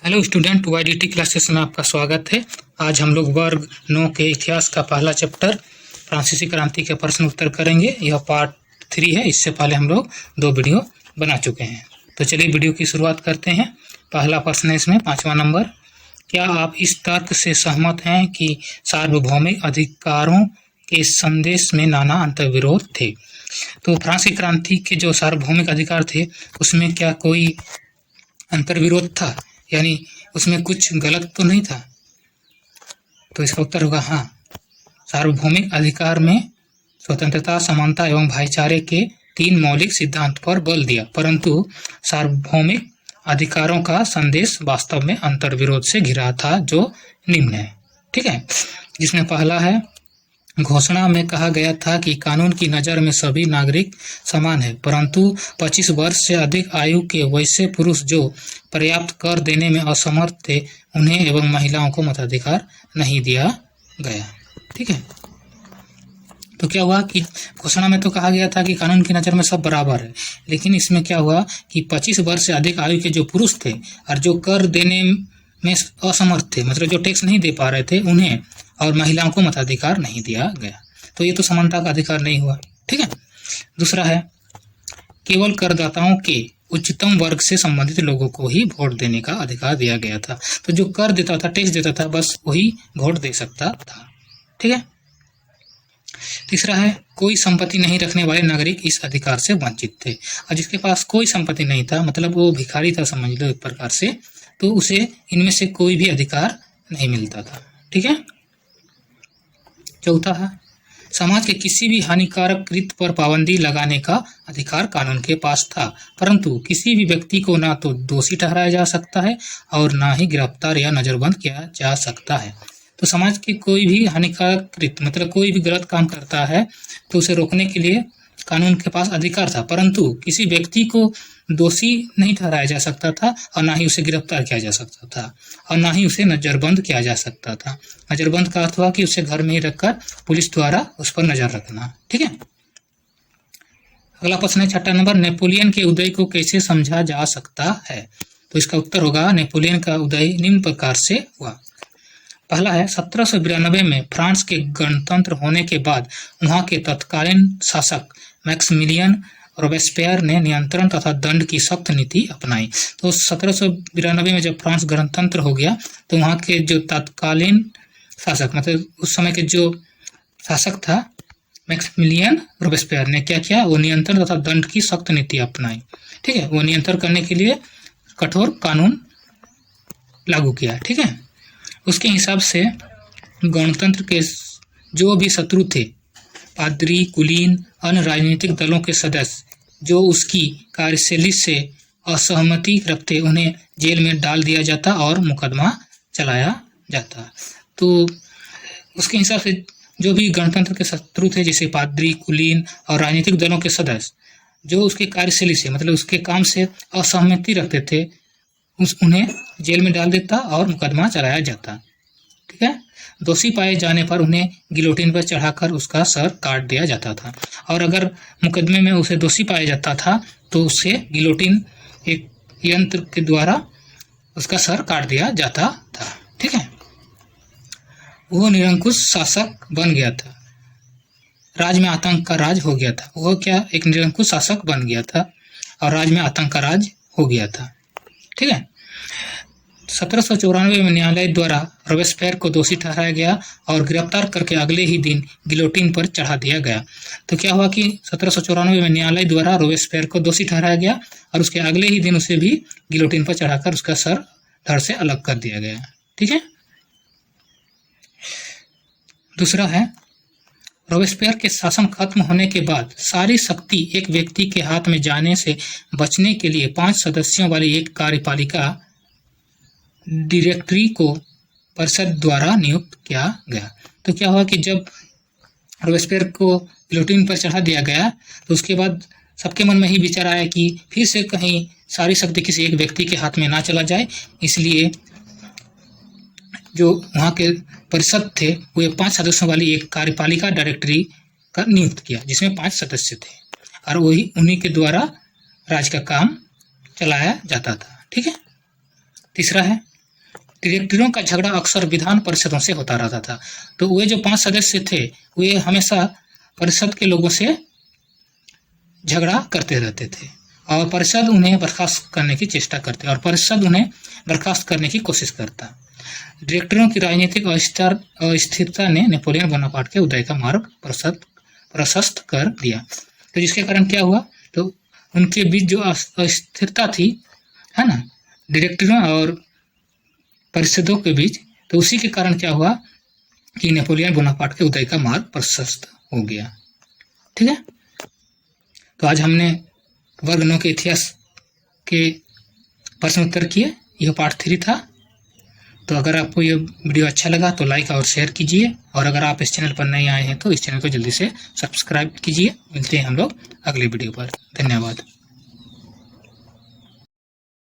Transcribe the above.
Hello student, वाईडीटी classes में आपका स्वागत है। आज हम लोग वर्ग 9 के इतिहास का पहला चैप्टर फ्रांसीसी क्रांति के प्रश्न उत्तर करेंगे। यह पार्ट 3 है। इससे पहले हम लोग 2 वीडियो बना चुके हैं। तो चलिए वीडियो की शुरुआत करते हैं। पहला प्रश्न है इसमें 5वां नंबर। क्या आप इस तर्क से सहमत हैं कि सार्वभौमिक अधिकारों के संदेश में नाना अंतर्विरोध थे? तो फ्रांस की क्रांति के जो सार्वभौमिक अधिकार थे उसमें क्या कोई अंतर्विरोध था, यानी उसमें कुछ गलत तो नहीं था? तो इसका उत्तर होगा हाँ। सार्वभौमिक अधिकार में स्वतंत्रता, समानता एवं भाईचारे के 3 मौलिक सिद्धांत पर बल दिया, परंतु सार्वभौमिक अधिकारों का संदेश वास्तव में अंतर्विरोध से घिरा था, जो निम्न है। ठीक है, जिसमें पहला है, घोषणा में कहा गया था कि कानून की नज़र में सभी नागरिक समान है, परंतु 25 वर्ष से अधिक आयु के वैसे पुरुष जो पर्याप्त कर देने में असमर्थ थे, उन्हें एवं महिलाओं को मताधिकार नहीं दिया गया। ठीक है, तो क्या हुआ कि घोषणा में तो कहा गया था कि कानून की नज़र में सब बराबर है, लेकिन इसमें क्या हुआ कि 25 वर्ष से अधिक आयु के जो पुरुष थे और जो कर देने में असमर्थ थे, मतलब जो टैक्स नहीं दे पा रहे थे, उन्हें और महिलाओं को मताधिकार नहीं दिया गया। तो ये तो समानता का अधिकार नहीं हुआ। ठीक है, दूसरा है, केवल करदाताओं के उच्चतम वर्ग से संबंधित लोगों को ही वोट देने का अधिकार दिया गया था। तो जो कर देता था, टैक्स देता था, बस वही वोट दे सकता था। ठीक है, तीसरा है, कोई संपत्ति नहीं रखने वाले नागरिक इस अधिकार से वंचित थे। और जिसके पास कोई संपत्ति नहीं था, मतलब वो भिखारी था समझ लो एक प्रकार से, तो उसे इनमें से कोई भी अधिकार नहीं मिलता था। ठीक है, चौथा है, समाज के किसी भी हानिकारक कृत्य पर पाबंदी लगाने का अधिकार कानून के पास था, परंतु किसी भी व्यक्ति को ना तो दोषी ठहराया जा सकता है और ना ही गिरफ्तार या नजरबंद किया जा सकता है। तो समाज के कोई भी हानिकारक कृत्य, मतलब कोई भी गलत काम करता है तो उसे रोकने के लिए कानून के पास अधिकार था, परंतु किसी व्यक्ति को दोषी नहीं ठहराया जा सकता था और ना ही उसे गिरफ्तार किया जा सकता था और ना ही उसे नजरबंद किया जा सकता था। नजरबंद का अर्थ हुआ कि उसे घर में ही रखकर पुलिस द्वारा उस पर नजर रखना। ठीक है, अगला प्रश्न है 6वां नंबर, नेपोलियन के उदय को कैसे समझा जा सकता है? तो इसका उत्तर होगा, नेपोलियन का उदय निम्न प्रकार से हुआ। पहला है, 1792 में फ्रांस के गणतंत्र होने के बाद वहां के तत्कालीन शासक मैक्सिमिलियन रोबेस्पियर ने नियंत्रण तथा दंड की सख्त नीति अपनाई। तो 1792 में जब फ्रांस गणतंत्र हो गया तो वहाँ के जो तत्कालीन शासक, मतलब उस समय के जो शासक था मैक्सिमिलियन रोबेस्पियर ने क्या किया, वो नियंत्रण तथा दंड की सख्त नीति अपनाई। ठीक है, वो नियंत्रण करने के लिए कठोर कानून लागू किया। ठीक है, उसके हिसाब से गणतंत्र के जो भी शत्रु थे, पादरी, कुलीन, अन्य राजनीतिक दलों के सदस्य जो उसकी कार्यशैली से असहमति रखते, उन्हें जेल में डाल दिया जाता और मुकदमा चलाया जाता। तो उसके हिसाब से जो भी गणतंत्र के शत्रु थे, जैसे पादरी, कुलीन और राजनीतिक दलों के सदस्य जो उसकी कार्यशैली से, मतलब उसके काम से असहमति रखते थे, उन्हें जेल में डाल देता और मुकदमा चलाया जाता। ठीक है, दोषी पाए जाने पर उन्हें गिलोटिन पर चढ़ाकर उसका सर काट दिया जाता था, और अगर मुकदमे में उसे दोषी पाया जाता था तो उसे गिलोटिन एक यंत्र के द्वारा उसका सर काट दिया जाता था। ठीक है, वो निरंकुश शासक बन गया था, राज में आतंक का राज हो गया था। वो क्या, एक निरंकुश शासक बन गया था और राज में आतंक का राज हो गया था। ठीक है, 1794 में न्यायालय द्वारा रोबेस्पियर को दोषी ठहराया गया और गिरफ्तार करके अगले ही दिन गिलोटिन पर चढ़ा दिया गया। तो क्या हुआ कि 1794 में न्यायालय द्वारा रोबेस्पियर को दोषी ठहराया गया और उसके अगले ही दिन उसे भी गिलोटिन पर चढ़ाकर उसका सर धड़ से अलग कर दिया गया। ठीक है, दूसरा है, रोबेस्पियर के शासन खत्म होने के बाद सारी शक्ति एक व्यक्ति के हाथ में जाने से बचने के लिए 5 सदस्यों वाली एक कार्यपालिका डायरेक्टरी को परिषद द्वारा नियुक्त किया गया। तो क्या हुआ कि जब रोबेस्पियर को गिलोटिन पर चढ़ा दिया गया तो उसके बाद सबके मन में ही विचार आया कि फिर से कहीं सारी शक्ति किसी एक व्यक्ति के हाथ में ना चला जाए, इसलिए जो वहाँ के परिषद थे वो 5 सदस्यों वाली एक कार्यपालिका डायरेक्टरी का नियुक्त किया, जिसमें 5 सदस्य थे और वही उन्हीं के द्वारा राज का काम चलाया जाता था। ठीक है, तीसरा है, डायरेक्टरों का झगड़ा अक्सर विधान परिषदों से होता रहता था। तो वे जो 5 सदस्य थे वे हमेशा परिषद के लोगों से झगड़ा करते रहते थे और परिषद उन्हें बर्खास्त करने की चेष्टा करते और परिषद उन्हें बर्खास्त करने की कोशिश करता। डायरेक्टरों की राजनीतिक अस्थिरता ने नेपोलियन बोनापार्ट के उदय का मार्ग प्रशस्त कर दिया। तो जिसके कारण क्या हुआ, तो उनके बीच जो अस्थिरता थी, है ना, डायरेक्टरों और परिषदों के बीच, तो उसी के कारण क्या हुआ कि नेपोलियन बोनापार्ट के उदय का मार्ग प्रशस्त हो गया। ठीक है, तो आज हमने वर्ग 9 के इतिहास के प्रश्न उत्तर किए। यह पार्ट 3 था। तो अगर आपको ये वीडियो अच्छा लगा तो लाइक और शेयर कीजिए, और अगर आप इस चैनल पर नए आए हैं तो इस चैनल को जल्दी से सब्सक्राइब कीजिए। मिलते हैं हम लोग अगले वीडियो पर। धन्यवाद।